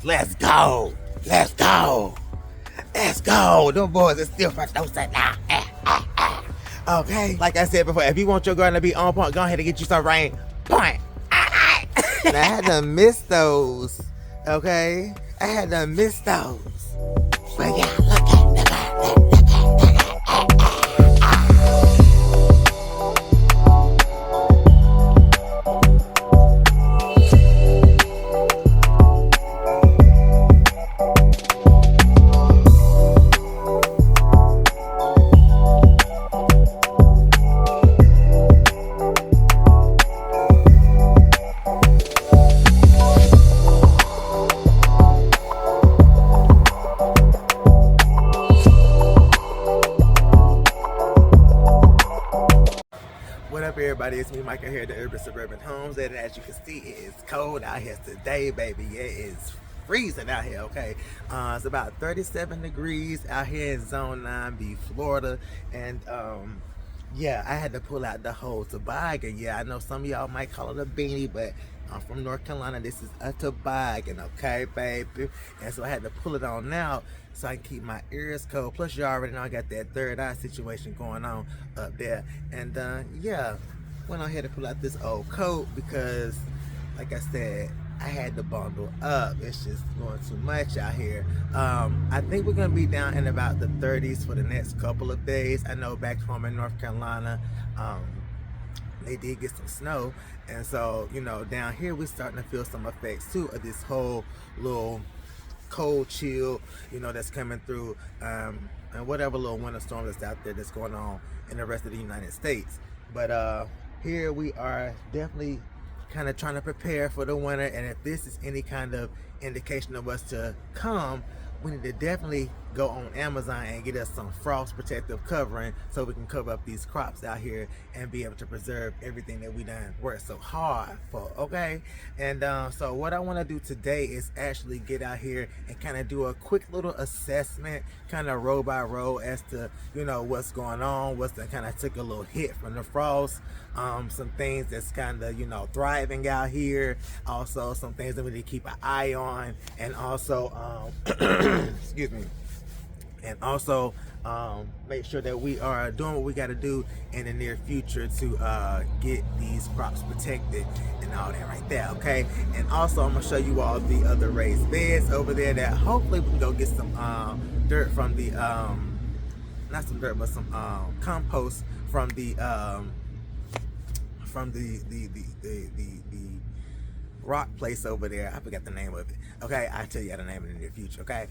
Let's go. Let's go. Let's go. Them boys are still fresh. Don't say nah. Okay. Like I said before, if you want your garden to be on point, go ahead and get you some rain point. And I had to miss those. Okay. I had to miss those. But yeah, look at What up, everybody? It's me, Mike, here at the Urban Suburban Homestead, and as you can see, it is cold out here today, baby. It is freezing out here, okay? It's about 37 degrees out here in Zone 9B, Florida, and yeah, I had to pull out the whole toboggan. Yeah, I know some of y'all might call it a beanie, but I'm from North Carolina. This is a toboggan, okay, baby? And so I had to pull it on now so I can keep my ears cold. Plus, you already know I got that third eye situation going on up there. And yeah, went on here to pull out this old coat because, like I said, I had to bundle up. It's just going too much out here. I think we're gonna be down in about the 30s for the next couple of days. I know back home in North Carolina, they did get some snow, and so, you know, down here we're starting to feel some effects too of this whole little cold chill, you know, that's coming through, and whatever little winter storm that's out there that's going on in the rest of the United States. But here we are definitely kind of trying to prepare for the winter, and if this is any kind of indication of what's to come, we need to definitely go on Amazon and get us some frost protective covering so we can cover up these crops out here and be able to preserve everything that we done worked so hard for, okay? And so what I want to do today is actually get out here and kind of do a quick little assessment, kind of row by row, as to, you know, what's going on, what's that kind of took a little hit from the frost, some things that's kind of, you know, thriving out here, also some things that we need to keep an eye on, and also excuse me, and also make sure that we are doing what we got to do in the near future to get these crops protected and all that right there, okay? And also I'm gonna show you all the other raised beds over there that hopefully we can go get some dirt from the not some dirt, but some compost from the rock place over there. I forgot the name of it. Okay, I'll tell you the name in the near future, okay?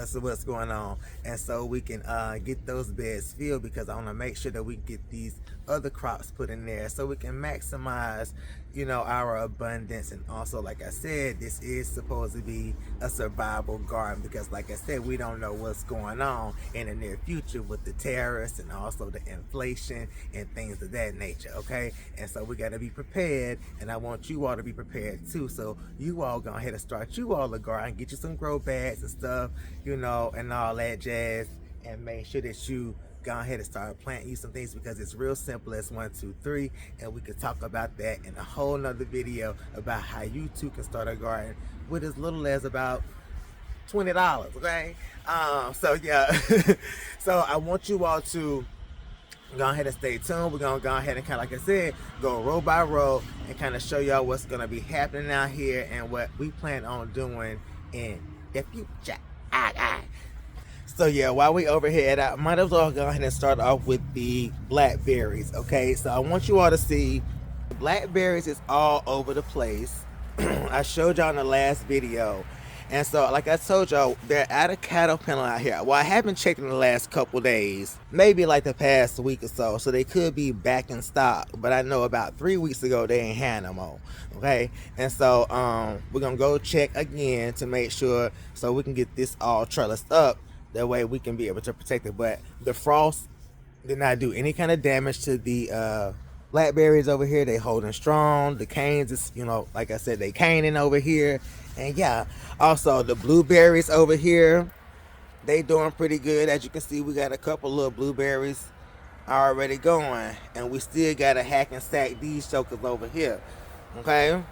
So what's going on, and so we can get those beds filled, because I want to make sure that we get these other crops put in there so we can maximize, you know, our abundance. And also, like I said, this is supposed to be a survival garden, because like I said, we don't know what's going on in the near future with the tariffs and also the inflation and things of that nature, okay? And so we got to be prepared, and I want you all to be prepared too. So you all go ahead and start you all a garden, get you some grow bags and stuff, you know, and all that jazz, and make sure that you go ahead and start planting you some things, because it's real simple as 1, 2, 3, and we could talk about that in a whole nother video about how you too can start a garden with as little as about $20, okay? So yeah, so I want you all to go ahead and stay tuned. We're gonna go ahead and kind of, like I said, go row by row and kind of show y'all what's gonna be happening out here and what we plan on doing in the future. So yeah, while we over here, I might as well go ahead and start off with the blackberries, okay? So I want you all to see blackberries is all over the place. I showed y'all in the last video. And so, like I told y'all, they're at a cattle panel out here. Well, I haven't checked in the last couple days, maybe like the past week or so, so they could be back in stock. But I know about 3 weeks ago, they ain't had them all, okay? And so, we're gonna go check again to make sure, so we can get this all trellised up. That way we can be able to protect it. But the frost did not do any kind of damage to the blackberries over here. They holding strong. The canes is, you know, like I said, they caning over here. And yeah, also the blueberries over here, they doing pretty good. As you can see, we got a couple little blueberries already going, and we still gotta hack and stack these chokers over here, okay?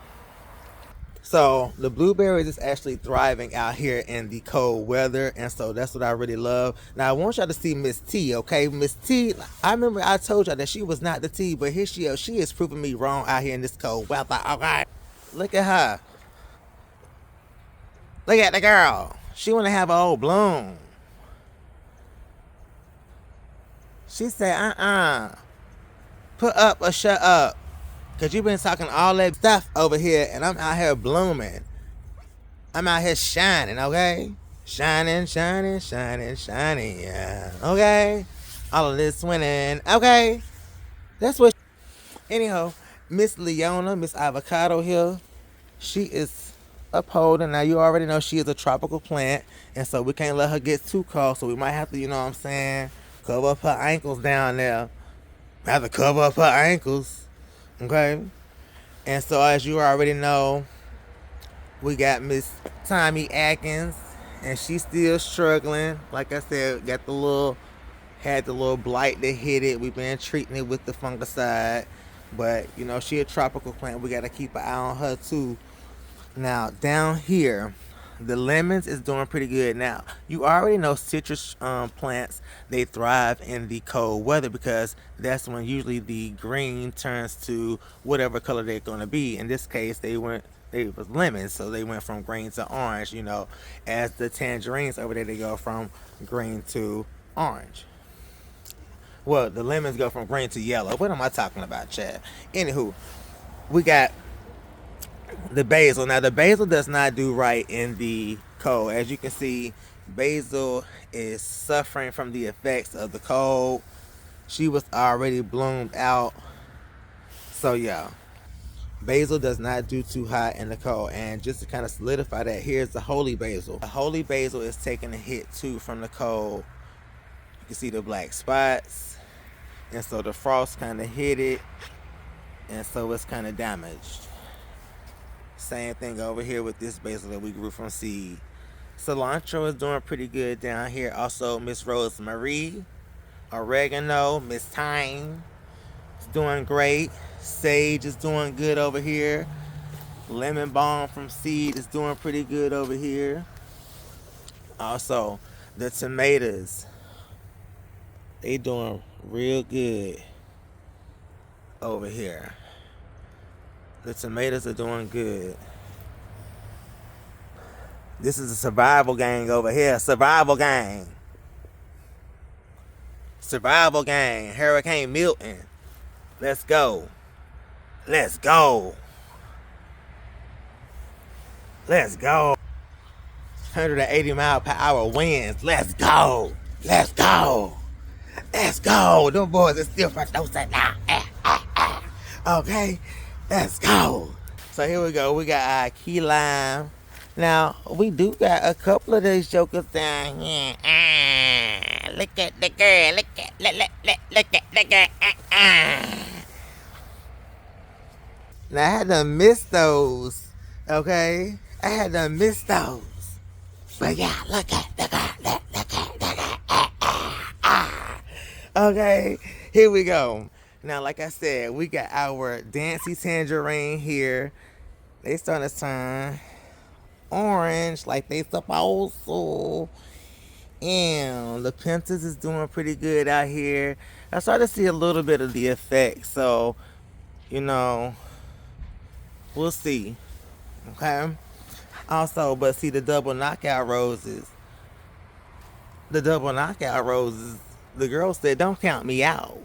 So the blueberries is actually thriving out here in the cold weather, and so that's what I really love. Now I want y'all to see Miss T, okay? Miss T, I remember I told y'all that she was not the T, but here she is. She is proving me wrong out here in this cold weather, okay? Look at her. Look at the girl. She want to have a whole bloom. She said, put up or shut up. Because you've been talking all that stuff over here, and I'm out here blooming. I'm out here shining, okay? Shining, shining, shining, shining, yeah. Okay? All of this winning, okay? That's what. Anyhow, Miss Leona, Miss Avocado here, she is upholding. Now, you already know she is a tropical plant, and so we can't let her get too cold, so we might have to, you know what I'm saying, cover up her ankles down there. Have to cover up her ankles, okay? And so, as you already know, we got Miss Tommy Atkins, and she's still struggling. Like I said, had the little blight that hit it. We've been treating it with the fungicide, but you know, she a tropical plant. We got to keep an eye on her too. Now, down here, the lemons is doing pretty good. Now, you already know citrus plants, they thrive in the cold weather because that's when usually the green turns to whatever color they're going to be. In this case, they was lemons, so they went from green to orange. You know, as the tangerines over there, they go from green to orange. Well, the lemons go from green to yellow. What am I talking about, Chad? Anywho, we got the basil. Now, the basil does not do right in the cold. As you can see, basil is suffering from the effects of the cold. She was already bloomed out. So, yeah. Basil does not do too hot in the cold. And just to kind of solidify that, here's the holy basil. The holy basil is taking a hit too from the cold. You can see the black spots. And so the frost kind of hit it. And so it's kind of damaged. Same thing over here with this basil that we grew from seed. Cilantro is doing pretty good down here. Also, Miss Rosemary, oregano, Miss Thyme is doing great. Sage is doing good over here. Lemon balm from seed is doing pretty good over here. Also, the tomatoes, they doing real good over here. The tomatoes are doing good. This is a survival gang over here. Survival gang. Survival gang. Hurricane Milton. Let's go. Let's go. Let's go. 180 mile per hour winds. Let's go. Let's go. Let's go. Them boys are still for those now. Okay. Let's go. So here we go. We got our key lime. Now, we do got a couple of these jokers down here. Look at the girl. Look at the girl. Now, I had to miss those. Okay? I had to miss those. But yeah, look at the girl. Look at the girl. Okay? Here we go. Now, like I said, we got our Dancy Tangerine here. They starting to turn orange like they supposed to. And the Pentas is doing pretty good out here. I started to see a little bit of the effect. So, you know, we'll see. Okay? Also, but see the double knockout roses. The double knockout roses, the girl said, don't count me out.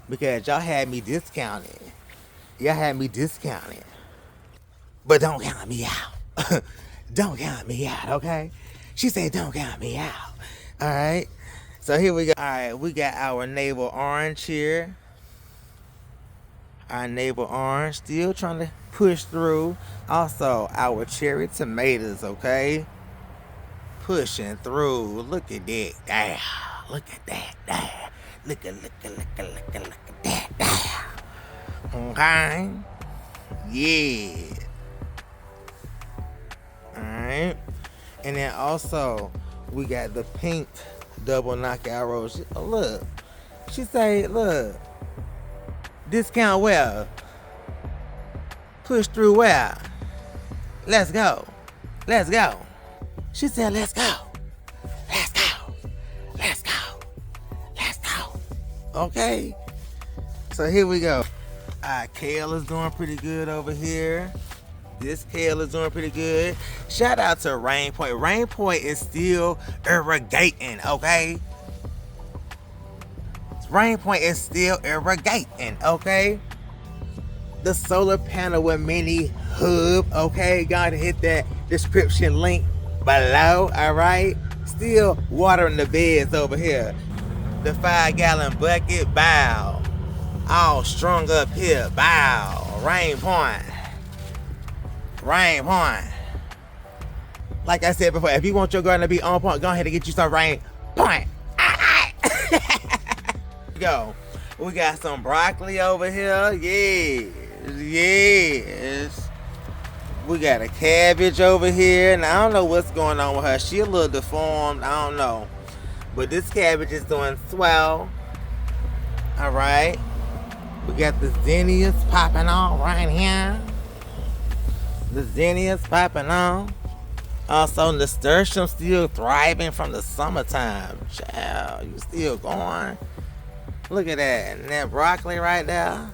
Because y'all had me discounted. Y'all had me discounted. But don't count me out. Don't count me out, okay? She said, don't count me out. All right? So here we go. All right, we got our navel orange here. Our navel orange still trying to push through. Also, our cherry tomatoes, okay? Pushing through. Look at that. Damn. Look at that. Damn. Look at that. Okay. Yeah. Alright. And then also, we got the pink double knockout rose. Oh, look. She say, look. Discount where? Push through where? Let's go. Let's go. She said, let's go. Let's go. Let's go. Let's go. Okay. So here we go. Kale is doing pretty good over here. This kale is doing pretty good. Shout out to RainPoint. RainPoint is still irrigating, okay? RainPoint is still irrigating, okay? The solar panel with mini hub, okay? Gotta hit that description link below, all right? Still watering the beds over here. The 5-gallon bucket, bow. All strung up here, bow. RainPoint. RainPoint. Like I said before, if you want your garden to be on point, go ahead and get you some RainPoint. Go. We got some broccoli over here. Yes. Yes. We got a cabbage over here. And I don't know what's going on with her. She a little deformed. I don't know. But this cabbage is doing swell. Alright. We got the zinnias popping on right here. The zinnias popping on. Also, nasturtium still thriving from the summertime. Child, you still going. Look at that. And that broccoli right there.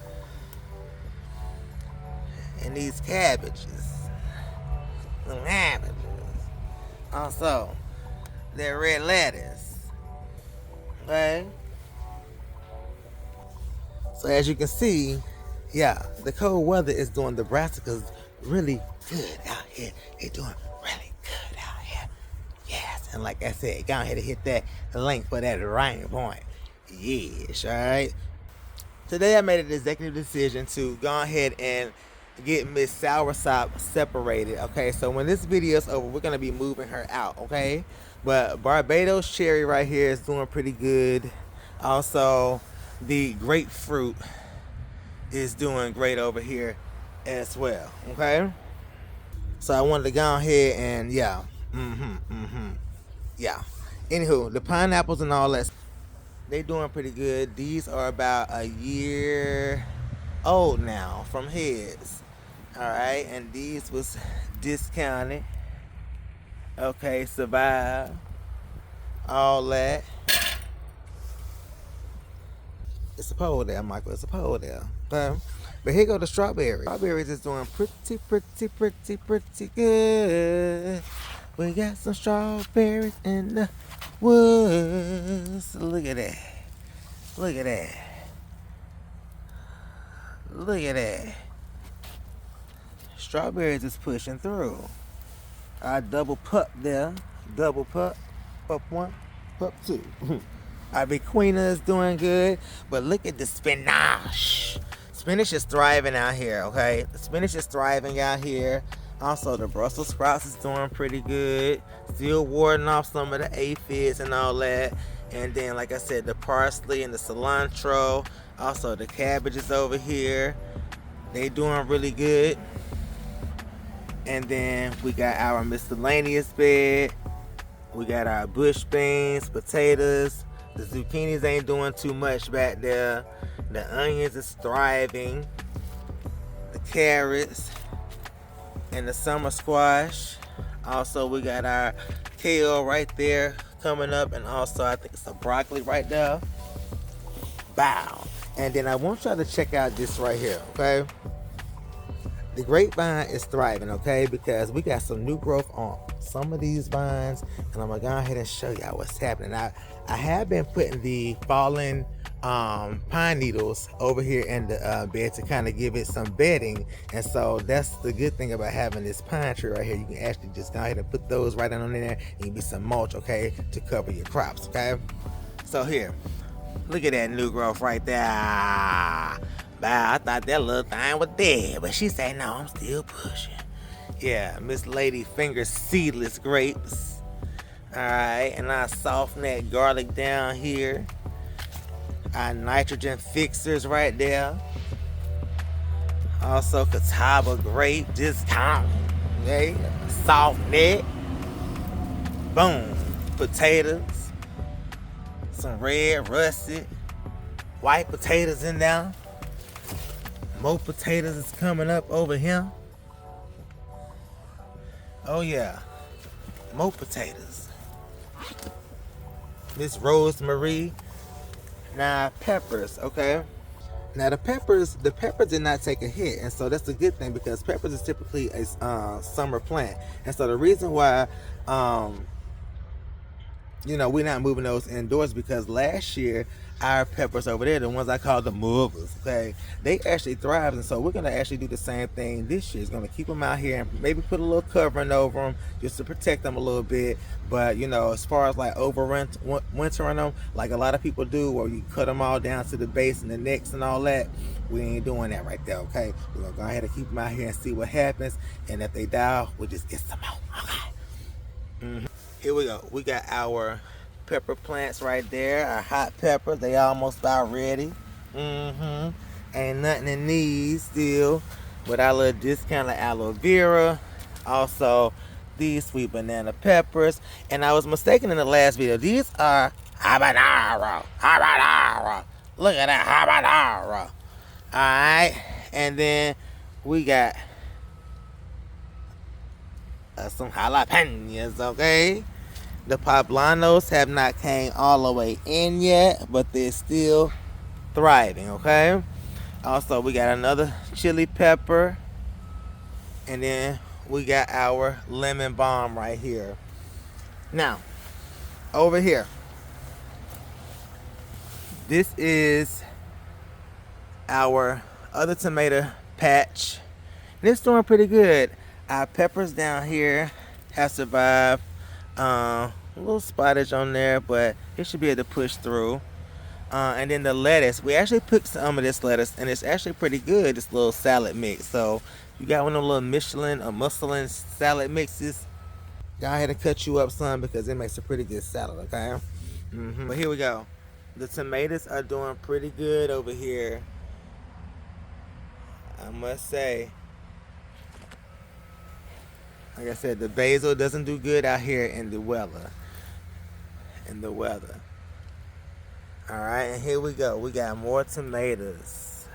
And these cabbages. Some cabbages. Also, that red lettuce. Okay. So as you can see, yeah, the cold weather is doing the brassicas really good out here. They're doing really good out here. Yes, and like I said, go ahead and hit that link for that RainPoint. Yes, all right. Today I made an executive decision to go ahead and get Miss Soursop separated. Okay, so when this video is over, we're gonna be moving her out. Okay, but Barbados cherry right here is doing pretty good. Also, the grapefruit is doing great over here as well. Okay, so I wanted to go ahead and yeah, yeah. Anywho, the pineapples and all that, they doing pretty good. These are about a year old now from heads. All right, and these was discounted. Okay, survive all that. It's a pole there, Michael. It's a pole there. Okay. But here go the strawberries. Strawberries is doing pretty good. We got some strawberries in the woods. Look at that. Look at that. Look at that. Strawberries is pushing through. I double pup there. Double pup. Pup one. Pup two. Our Queena is doing good. But look at the spinach. Spinach is thriving out here, okay? The spinach is thriving out here. Also, the Brussels sprouts is doing pretty good. Still warding off some of the aphids and all that. And then, like I said, the parsley and the cilantro. Also, the cabbages over here. They doing really good. And then we got our miscellaneous bed. We got our bush beans, potatoes. The zucchinis ain't doing too much back there. The onions is thriving. The carrots and the summer squash. Also, we got our kale right there coming up, and also I think it's a broccoli right there. Bow. And then I want y'all to check out this right here, okay? The grapevine is thriving, okay? Because we got some new growth on some of these vines, and I'm gonna go ahead and show y'all what's happening. I have been putting the fallen pine needles over here in the bed to kind of give it some bedding, and so that's the good thing about having this pine tree right here. You can actually just go ahead and put those right on in there, and give me some mulch, okay, to cover your crops, okay? So here, look at that new growth right there. Wow, I thought that little thing was dead, but she said no, I'm still pushing. Yeah, Miss Lady Fingers seedless grapes. Alright, and our soft neck garlic down here. Our nitrogen fixers right there. Also Catawba grape discount. Okay, soft neck. Boom. Potatoes. Some red russet. White potatoes in there. More potatoes is coming up over here. Oh yeah, more potatoes. Miss Rosemary. Now peppers, okay? Now the peppers did not take a hit, and so that's a good thing because peppers is typically a summer plant, and so the reason why um, we're not moving those indoors because last year our peppers over there, the ones I call the movers, okay, they actually thrived, and so we're gonna actually do the same thing this year. It's gonna keep them out here and maybe put a little covering over them just to protect them a little bit. But as far as like wintering them, like a lot of people do, where you cut them all down to the base and the necks and all that, we ain't doing that right there, okay? We're gonna go ahead and keep them out here and see what happens, and if they die, we'll just get some out, okay? Here we go. We got our pepper plants right there. Our hot peppers. They almost about ready. Ain't nothing in these still. With our little discounted aloe vera. Also, these sweet banana peppers. And I was mistaken in the last video. These are habanero. Habanero. Look at that habanero. Alright. And then we got some jalapenos, okay? The poblanos have not came all the way in yet, but they're still thriving, okay? Also, we got another chili pepper, and then we got our lemon balm right here. Now, over here, this is our other tomato patch, and it's doing pretty good. Our peppers down here have survived. A little spottage on there, but it should be able to push through. And then the lettuce, we actually picked some of this lettuce, and it's actually pretty good, this little salad mix. So you got one of the little Michelin or Michelin salad mixes, go ahead and cut you up some because it makes a pretty good salad, okay? But here we go. The tomatoes are doing pretty good over here, I must say. Like I said, the basil doesn't do good out here in the weather. Alright, and here we go. We got more tomatoes.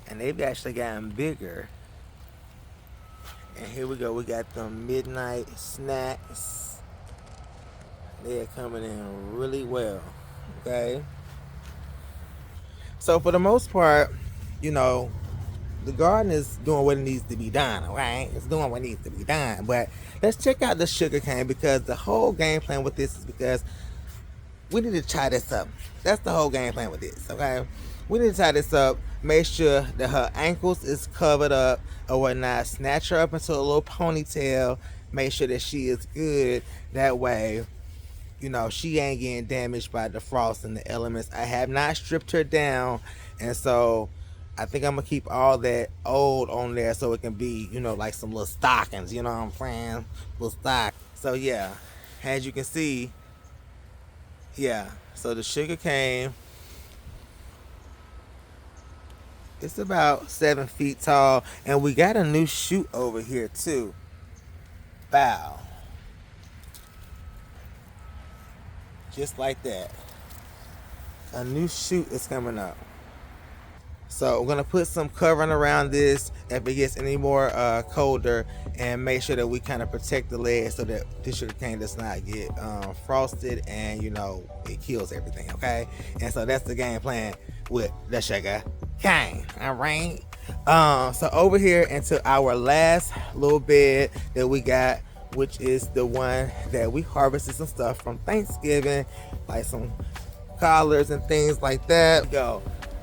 And they've actually gotten bigger. And here we go. We got the midnight snacks. They are coming in really well. Okay? So for the most part, the garden is doing what it needs to be done, right? It's doing what needs to be done. But let's check out the sugar cane, because the whole game plan with this is because we need to tie this up. That's the whole game plan with this, okay? We need to tie this up, make sure that her ankles is covered up or whatnot, snatch her up into a little ponytail, make sure that she is good. That way, she ain't getting damaged by the frost and the elements. I have not stripped her down, and so I think I'm gonna keep all that old on there so it can be, like some little stockings, you know what I'm saying? Little stock. So yeah, as you can see, yeah, so the sugar cane, it's about 7 feet tall, and we got a new shoot over here too. Bow. Just like that. A new shoot is coming up. So we're gonna put some covering around this if it gets any more colder, and make sure that we kind of protect the legs so that this sugar cane does not get frosted, and it kills everything, okay? And so that's the game plan with the sugar cane. All right. So over here into our last little bed that we got, which is the one that we harvested some stuff from Thanksgiving, like some collards and things like that. Go,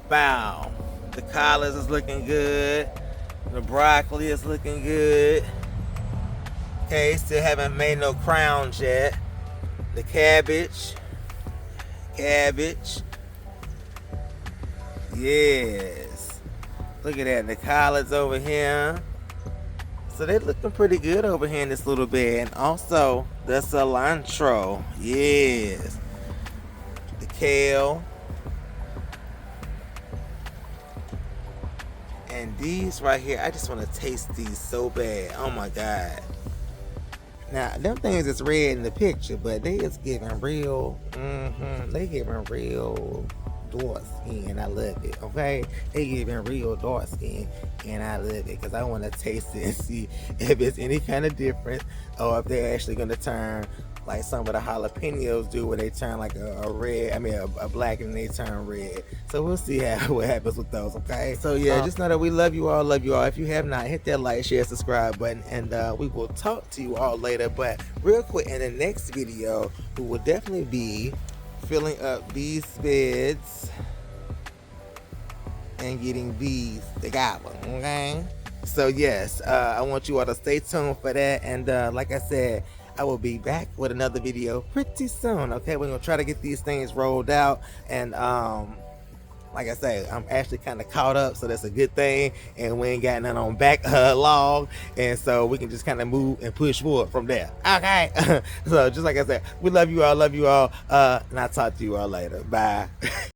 bow. The collards is looking good. The broccoli is looking good. Okay, still haven't made no crowns yet. The cabbage. Yes. Look at that, the collards over here. So they're looking pretty good over here in this little bed. And also the cilantro. Yes. The kale. And these right here, I just want to taste these so bad. Oh my God. Now, them things is red in the picture, but they is giving real, they giving real dark skin, and I love it. Okay, they giving real dark skin, and I love it because I want to taste it and see if it's any kind of difference, or if they're actually gonna turn like some of the jalapenos do, where they turn like a red, I mean a black, and they turn red. So we'll see what happens with those. Okay, so yeah, just know that we love you all, love you all. If you have not, hit that like, share, subscribe button, and we will talk to you all later. But real quick, in the next video, we will definitely be filling up these beds and getting these together. Okay, so yes, I want you all to stay tuned for that, and like I said, I will be back with another video pretty soon. Okay, we're gonna try to get these things rolled out, and like I say, I'm actually kind of caught up, so that's a good thing, and we ain't got none on back log, and so we can just kind of move and push forward from there. Okay, so just like I said, we love you all, and I'll talk to you all later. Bye.